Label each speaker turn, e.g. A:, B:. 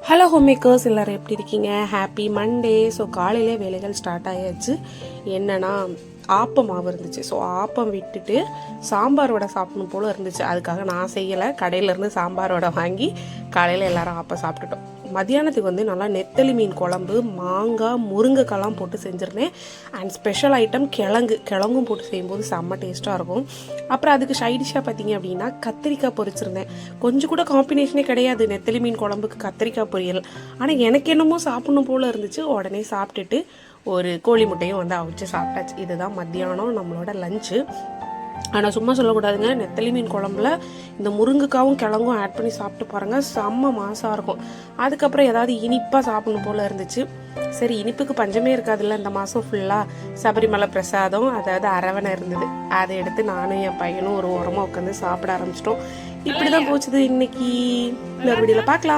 A: Hello home makers, எல்லோரும் எப்படி இருக்கீங்க? Happy Monday. ஸோ காலையிலே வேலைகள் ஸ்டார்ட் ஆயாச்சு. என்னென்னா ஆப்பம் மாவு இருந்துச்சு. ஸோ ஆப்பம் விட்டுட்டு சாம்பார் வடை சாப்பிடணும் போல் இருந்துச்சு. அதுக்காக நான் செய்யலை, கடையிலேருந்து சாம்பார் வடை வாங்கி காலையில் எல்லோரும் ஆப்பம் சாப்பிட்டுட்டோம். மத்தியானத்துக்கு வந்து நல்லா நெத்தலி மீன் குழம்பு, மாங்காய், முருங்கைக்காலாம் போட்டு செஞ்சுருந்தேன். அண்ட் ஸ்பெஷல் ஐட்டம் கிழங்கும் போட்டு செய்யும்போது செம்ம டேஸ்ட்டாக இருக்கும். அப்புறம் அதுக்கு சைடிஷாக பார்த்தீங்க அப்படின்னா கத்திரிக்காய் பொரிச்சிருந்தேன். கொஞ்சம் கூட காம்பினேஷனே கிடையாது நெத்தலி மீன் குழம்புக்கு கத்திரிக்காய் பொரியல். ஆனால் எனக்கு என்னமோ சாப்பிடணும் போல் இருந்துச்சு. உடனே சாப்பிட்டுட்டு ஒரு கோழி முட்டையும் வந்து அவிச்சு சாப்பிட்டாச்சு. இதுதான் மத்தியானம் நம்மளோட லஞ்சு. ஆனால் சும்மா சொல்லக்கூடாதுங்க, நெத்தலி மீன் குழம்புல இந்த முருங்கைக்காவும் கிழங்கும் ஆட் பண்ணி சாப்பிட்டு பாருங்கள், செம்ம மாசாக இருக்கும். அதுக்கப்புறம் ஏதாவது இனிப்பாக சாப்பிடணும் போல் இருந்துச்சு. சரி, இனிப்புக்கு பஞ்சமே இருக்காதுல்ல இந்த மாதம் ஃபுல்லாக. சபரிமலை பிரசாதம், அதாவது அரவணை இருந்தது, அதை எடுத்து நானும் என் பையனும் ஒரு ஓரமாக உட்காந்து சாப்பிட ஆரம்பிச்சிட்டோம். இப்படி தான் போச்சுது இன்னைக்கு. இந்த வீடியோவில் பார்க்கலாம்.